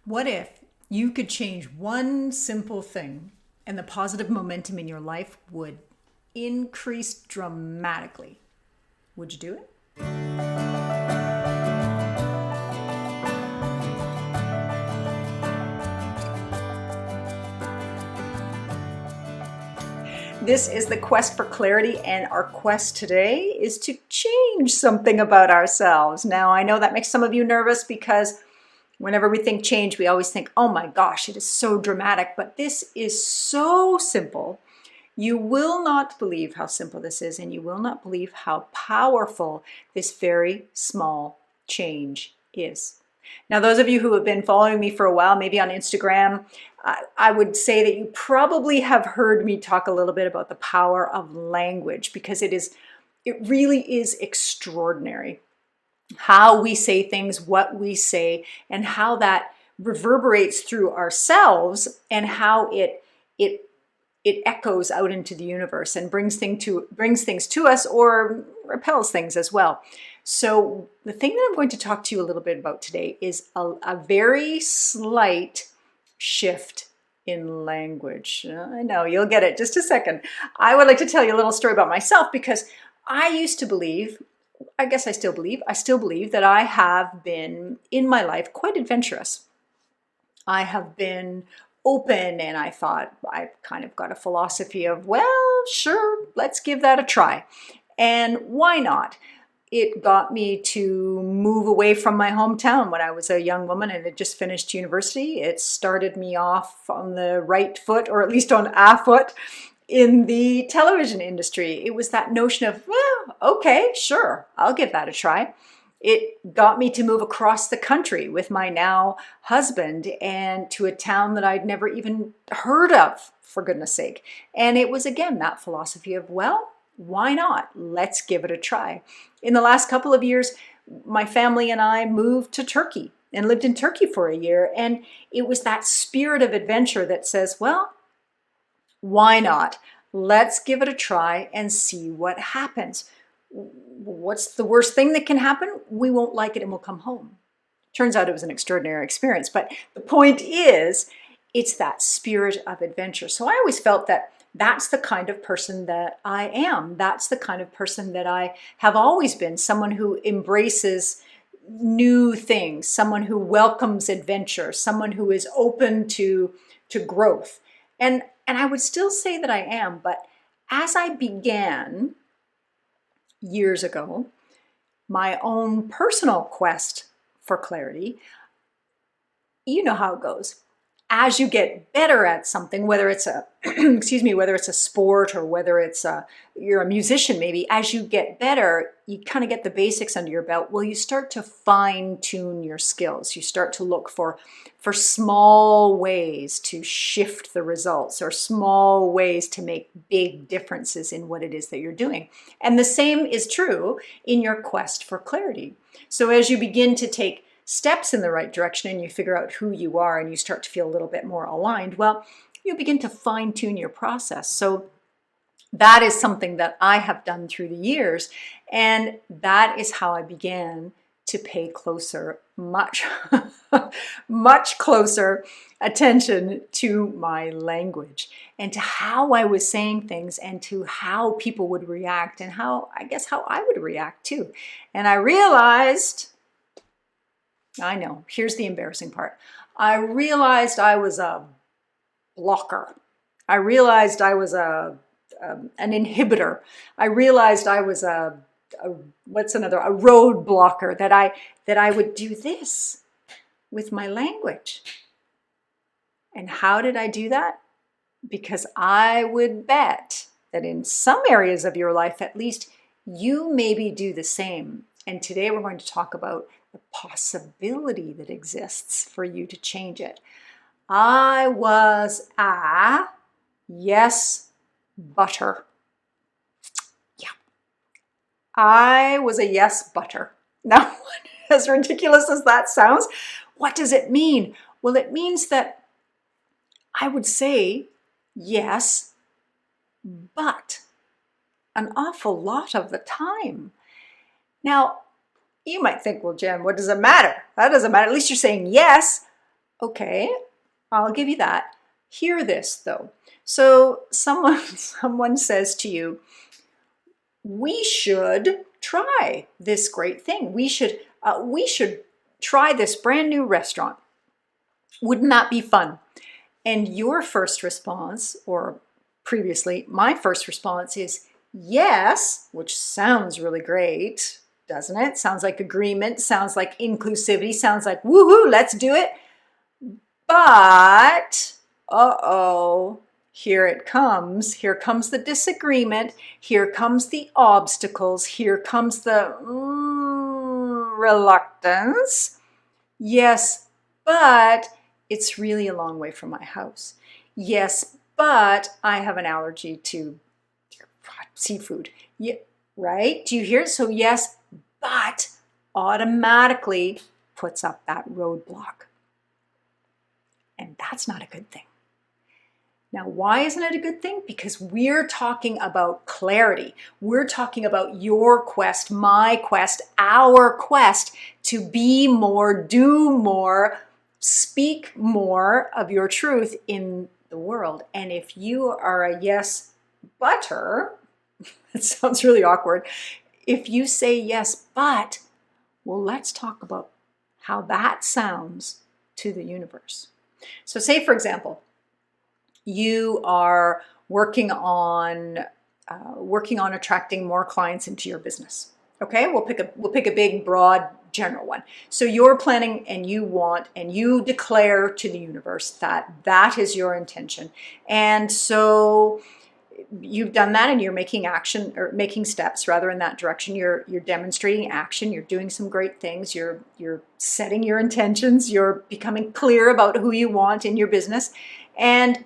What if you could change one simple thing and the positive momentum in your life would increase dramatically? Would you do it? This is the quest for clarity, and our quest today is to change something about ourselves. Now, I know that makes some of you nervous because whenever we think change, we always think, oh my gosh, it is so dramatic, but this is so simple. You will not believe how simple this is, and you will not believe how powerful this very small change is. Now, those of you who have been following me for a while, maybe on Instagram, I would say that you probably have heard me talk a little bit about the power of language, because it really is extraordinary how we say things, what we say, and how that reverberates through ourselves, and how it echoes out into the universe and brings things to us or repels things as well. So the thing that I'm going to talk to you a little bit about today is a very slight shift in language. I know, you'll get it just a second. I would like to tell you a little story about myself, because I used to believe, I guess I still believe that I have been in my life quite adventurous. I have been open, and I thought I've kind of got a philosophy of, well, sure, let's give that a try. And why not? It got me to move away from my hometown when I was a young woman and had just finished university. It started me off on the right foot, or at least on a foot, in the television industry. It was that notion of, well, okay, sure, I'll give that a try. It got me to move across the country with my now husband, and to a town that I'd never even heard of, for goodness sake. And it was, again, that philosophy of, well, why not? Let's give it a try. In the last couple of years, my family and I moved to Turkey and lived in Turkey for a year. And it was that spirit of adventure that says, well, why not? Let's give it a try and see what happens. What's the worst thing that can happen? We won't like it and we'll come home. Turns out it was an extraordinary experience. But the point is, it's that spirit of adventure. So I always felt that that's the kind of person that I am. That's the kind of person that I have always been. Someone who embraces new things, someone who welcomes adventure, someone who is open to growth. And I would still say that I am, but as I began years ago my own personal quest for clarity, you know how it goes. As you get better at something, whether it's a whether it's a sport, or whether you're a musician, maybe, as you get better, you kind of get the basics under your belt. Well, you start to fine tune your skills. You start to look for small ways to shift the results, or small ways to make big differences in what it is that you're doing. And the same is true in your quest for clarity. So as you begin to take steps in the right direction, and you figure out who you are, and you start to feel a little bit more aligned, well, you begin to fine tune your process. So that is something that I have done through the years, and that is how I began to pay closer, much, much closer attention to my language, and to how I was saying things, and to how people would react, and how I would react too. And I realized, I know, here's the embarrassing part. I realized I was a blocker. I realized I was an inhibitor. I realized I was a road blocker, that I would do this with my language. And how did I do that? Because I would bet that in some areas of your life, at least, you maybe do the same. And today we're going to talk about the possibility that exists for you to change it. I was a yes butter. Yeah. I was a yes butter. Now, as ridiculous as that sounds, what does it mean? Well, it means that I would say yes, but an awful lot of the time. Now, you might think, well, Jen, what does it matter? That doesn't matter. At least you're saying yes. Okay, I'll give you that. Hear this though. So someone says to you, we should try this great thing. We should try this brand new restaurant. Wouldn't that be fun? And your first response, or previously my first response, is yes, which sounds really great, doesn't it? Sounds like agreement, sounds like inclusivity, sounds like woohoo, let's do it. But, uh-oh, here it comes. Here comes the disagreement. Here comes the obstacles. Here comes the reluctance. Yes, but it's really a long way from my house. Yes, but I have an allergy to seafood. Yeah, right? Do you hear it? So yes, but automatically puts up that roadblock. And that's not a good thing. Now, why isn't it a good thing? Because we're talking about clarity. We're talking about your quest, my quest, our quest to be more, do more, speak more of your truth in the world. And if you are a yes butter, it sounds really awkward. If you say yes, but, well, let's talk about how that sounds to the universe. So say, for example, you are working on attracting more clients into your business. Okay, we'll pick a big, broad, general one. So you're planning, and you declare to the universe that that is your intention, and so you've done that, and you're making action, or making steps rather, in that direction. You're demonstrating action. You're doing some great things. You're setting your intentions. You're becoming clear about who you want in your business, and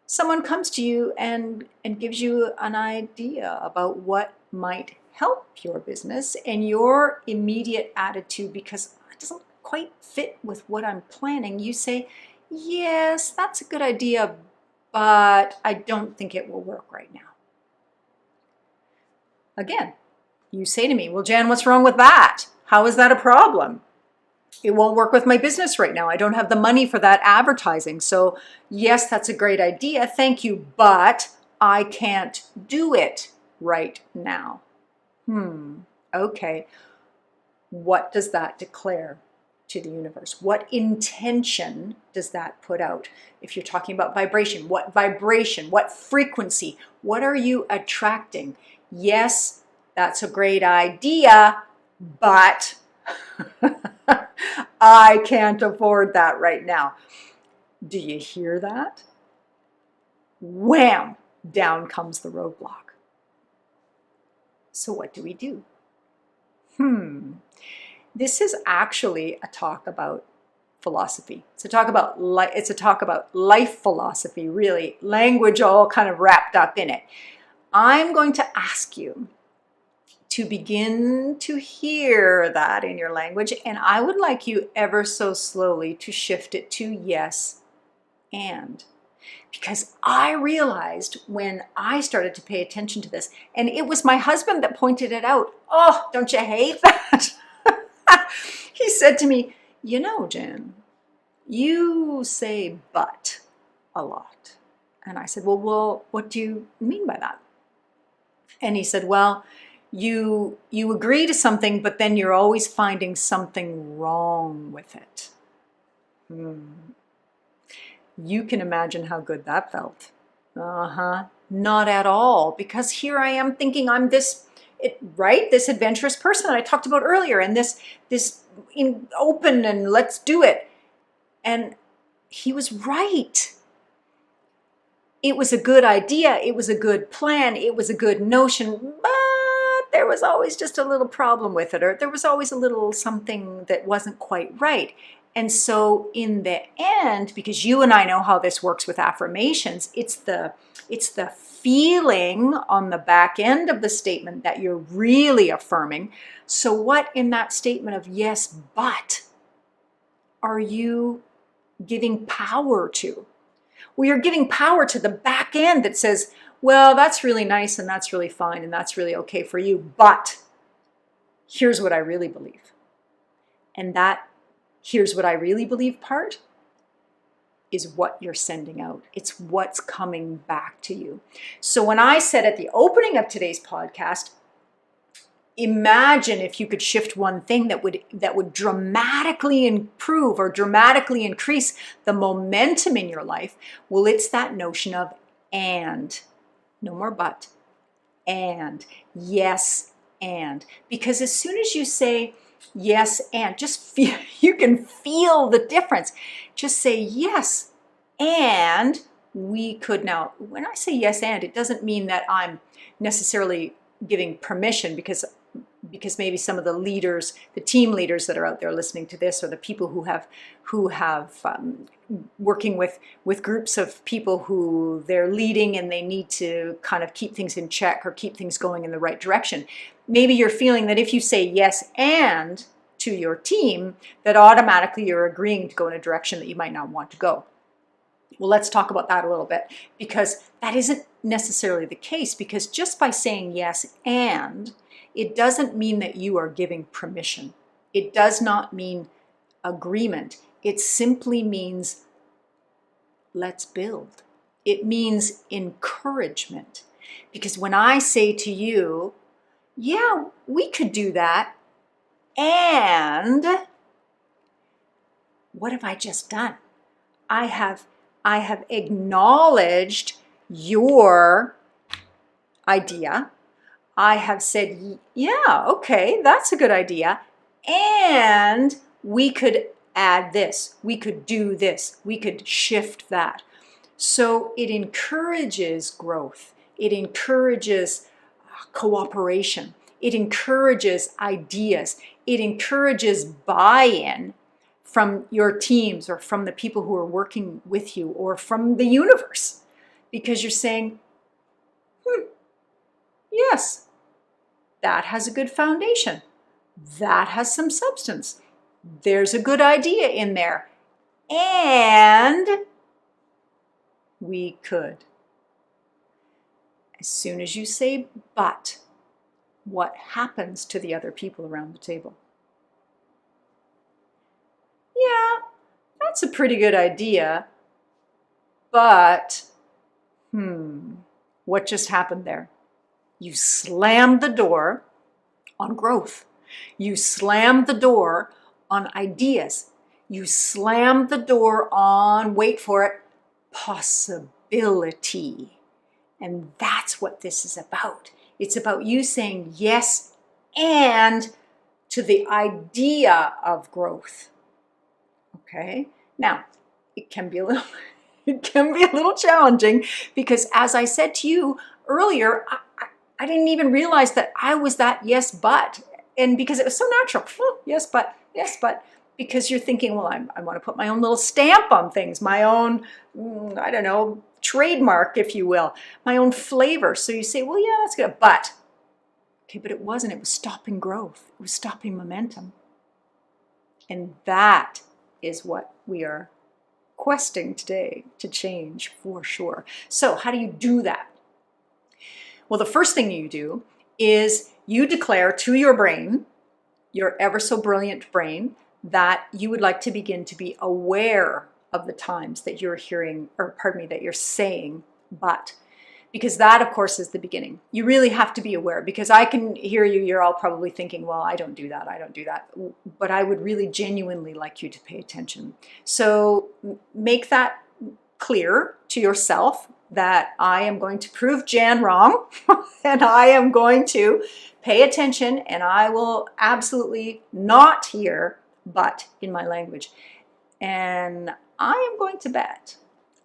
someone comes to you and gives you an idea about what might help your business, and your immediate attitude, because it doesn't quite fit with what I'm planning, you say, yes, that's a good idea, but I don't think it will work right now. Again, you say to me, well, Jan, what's wrong with that? How is that a problem? It won't work with my business right now. I don't have the money for that advertising. So yes, that's a great idea. Thank you. But I can't do it right now. Okay. What does that declare to the universe? What intention does that put out? If you're talking about vibration, what frequency, what are you attracting? Yes, that's a great idea, but I can't afford that right now. Do you hear that? Wham! Down comes the roadblock. So what do we do? This is actually a talk about philosophy. It's a talk about life philosophy, really. Language all kind of wrapped up in it. I'm going to ask you to begin to hear that in your language, and I would like you ever so slowly to shift it to yes and. Because I realized when I started to pay attention to this, and it was my husband that pointed it out. Oh, don't you hate that? He said to me, you know, Jan, you say but a lot. And I said, well, what do you mean by that? And he said, well, you agree to something, but then you're always finding something wrong with it. You can imagine how good that felt. Not at all, because here I am thinking I'm this adventurous person that I talked about earlier, and this open and let's do it. And he was right. It was a good idea. It was a good plan. It was a good notion, but there was always just a little problem with it, or there was always a little something that wasn't quite right. And so in the end, because you and I know how this works with affirmations, it's the feeling on the back end of the statement that you're really affirming. So what in that statement of yes, but are you giving power to? Well, you're giving power to the back end that says, well, that's really nice and that's really fine and that's really okay for you, but here's what I really believe. And that here's what I really believe part is what you're sending out. It's what's coming back to you. So when I said at the opening of today's podcast, imagine if you could shift one thing that would dramatically improve or dramatically increase the momentum in your life. Well, it's that notion of and. No more but. And. Yes, and. Because as soon as you say yes, and, just feel, you can feel the difference. Just say yes, and we could. Now, when I say yes, and, it doesn't mean that I'm necessarily giving permission, because maybe some of the leaders, the team leaders that are out there listening to this, or the people who have working with groups of people who they're leading and they need to kind of keep things in check or keep things going in the right direction. Maybe you're feeling that if you say yes and to your team, that automatically you're agreeing to go in a direction that you might not want to go. Well, let's talk about that a little bit, because that isn't necessarily the case, because just by saying yes and, it doesn't mean that you are giving permission. It does not mean agreement. It simply means let's build. It means encouragement. Because when I say to you, yeah, we could do that, and what have I just done? I have acknowledged your idea. I have said, yeah, okay, that's a good idea. And we could add this. We could do this. We could shift that. So it encourages growth. It encourages cooperation. It encourages ideas. It encourages buy-in from your teams, or from the people who are working with you, or from the universe. Because you're saying, yes, that has a good foundation. That has some substance. There's a good idea in there. And we could. As soon as you say but, what happens to the other people around the table? Yeah, that's a pretty good idea, but what just happened there? You slammed the door on growth. You slammed the door on ideas. You slammed the door on, wait for it, possibility. And that's what this is about. It's about you saying yes and to the idea of growth. Okay? Now, it can be a little challenging, because as I said to you earlier, I didn't even realize that I was that yes, but. And because it was so natural, yes, but, because you're thinking, well, I want to put my own little stamp on things, my own, I don't know, trademark, if you will, my own flavor. So you say, well, yeah, that's good, but. Okay, but it wasn't. It was stopping growth. It was stopping momentum. And that is what we are questing today to change, for sure. So how do you do that? Well, the first thing you do is you declare to your brain, your ever so brilliant brain, that you would like to begin to be aware of the times that you're that you're saying but. Because that, of course, is the beginning. You really have to be aware, because I can hear you, you're all probably thinking, well, I don't do that. But I would really genuinely like you to pay attention. So make that clear to yourself, that I am going to prove Jan wrong, and I am going to pay attention, and I will absolutely not hear but in my language. And I am going to bet,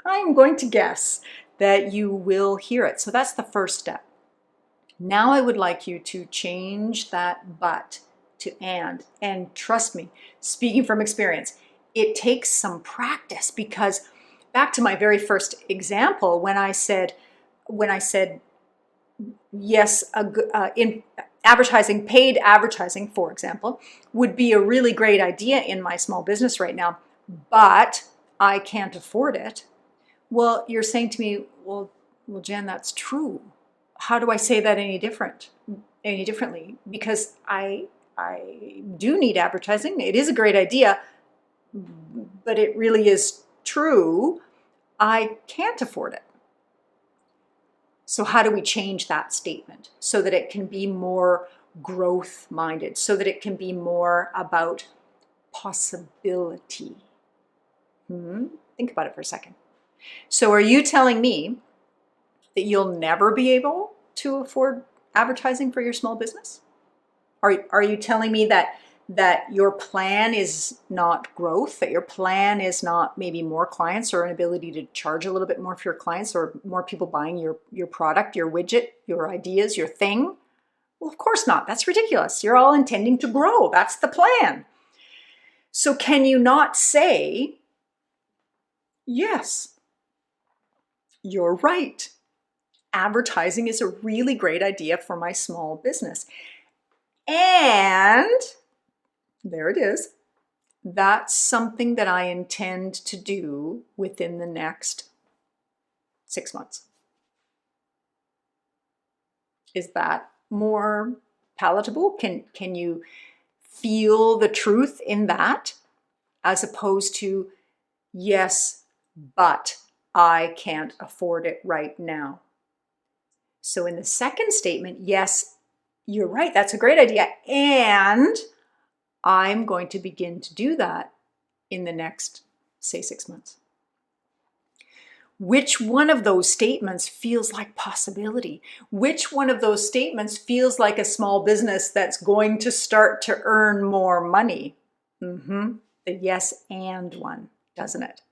I am going to guess that you will hear it. So that's the first step. Now I would like you to change that but to and. And trust me, speaking from experience, it takes some practice, because back to my very first example, when I said yes, in advertising, paid advertising, for example, would be a really great idea in my small business right now, but I can't afford it. Well, you're saying to me, well, Jan, that's true. How do I say that any differently? Because I do need advertising. It is a great idea, but it really is true, I can't afford it. So how do we change that statement so that it can be more growth minded, so that it can be more about possibility? Think about it for a second. So are you telling me that you'll never be able to afford advertising for your small business? Are you telling me that your plan is not growth, that your plan is not maybe more clients or an ability to charge a little bit more for your clients or more people buying your product, your widget, your ideas, your thing? Well, of course not. That's ridiculous. You're all intending to grow. That's the plan. So can you not say, yes, you're right. Advertising is a really great idea for my small business. And there it is. That's something that I intend to do within the next 6 months. Is that more palatable? Can you feel the truth in that, as opposed to, yes, but I can't afford it right now? So in the second statement, yes, you're right, that's a great idea, and I'm going to begin to do that in the next, say, 6 months. Which one of those statements feels like possibility? Which one of those statements feels like a small business that's going to start to earn more money? The yes and one, doesn't it?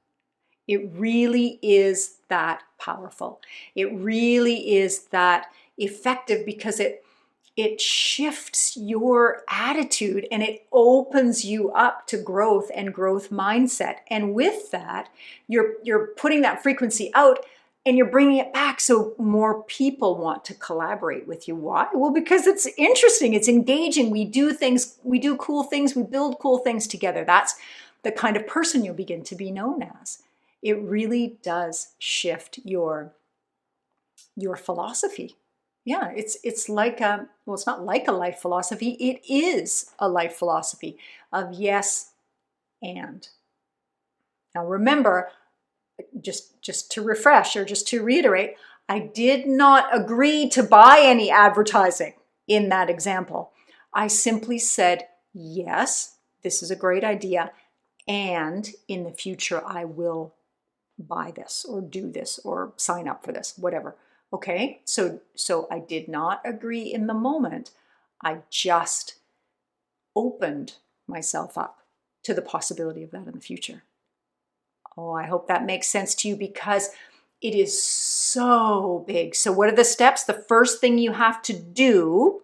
It really is that powerful. It really is that effective, because it shifts your attitude and it opens you up to growth and growth mindset. And with that, you're putting that frequency out and you're bringing it back so more people want to collaborate with you. Why? Well, because it's interesting, it's engaging. We do things, we do cool things, we build cool things together. That's the kind of person you'll begin to be known as. It really does shift your philosophy. Yeah, it's like it's not like a life philosophy. It is a life philosophy of yes and. Now remember, just to refresh or just to reiterate, I did not agree to buy any advertising in that example. I simply said, yes, this is a great idea, and in the future I will buy this or do this or sign up for this, whatever. Okay, so I did not agree in the moment. I just opened myself up to the possibility of that in the future. Oh, I hope that makes sense to you, because it is so big. So what are the steps? The first thing you have to do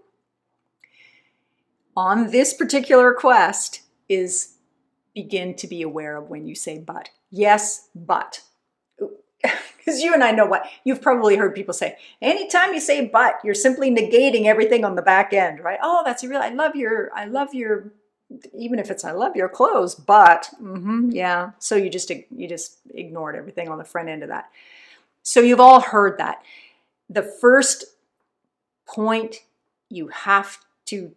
on this particular quest is begin to be aware of when you say but. Yes, but. Because you and I know what you've probably heard people say. Anytime you say but, you're simply negating everything on the back end, right? Oh, that's a real, I love your, even if it's I love your clothes, but yeah. So you just ignored everything on the front end of that. So you've all heard that. The first point you have to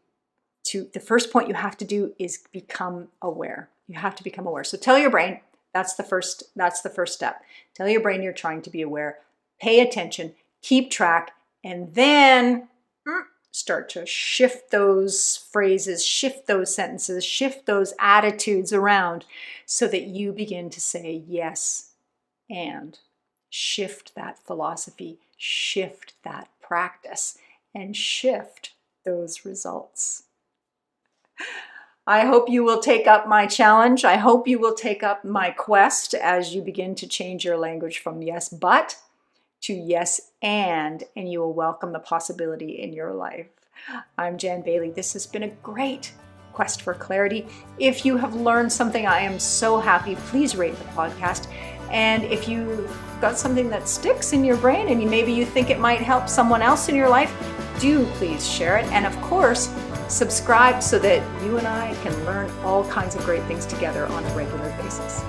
do is become aware. You have to become aware. So tell your brain. That's the first step. Tell your brain you're trying to be aware. Pay attention, keep track, and then start to shift those phrases, shift those sentences, shift those attitudes around so that you begin to say yes and shift that philosophy, shift that practice, and shift those results. I hope you will take up my challenge. I hope you will take up my quest as you begin to change your language from yes, but to yes, and you will welcome the possibility in your life. I'm Jan Bailey. This has been a great quest for clarity. If you have learned something, I am so happy. Please rate the podcast. And if you've got something that sticks in your brain and maybe you think it might help someone else in your life, do please share it. And of course, subscribe so that you and I can learn all kinds of great things together on a regular basis.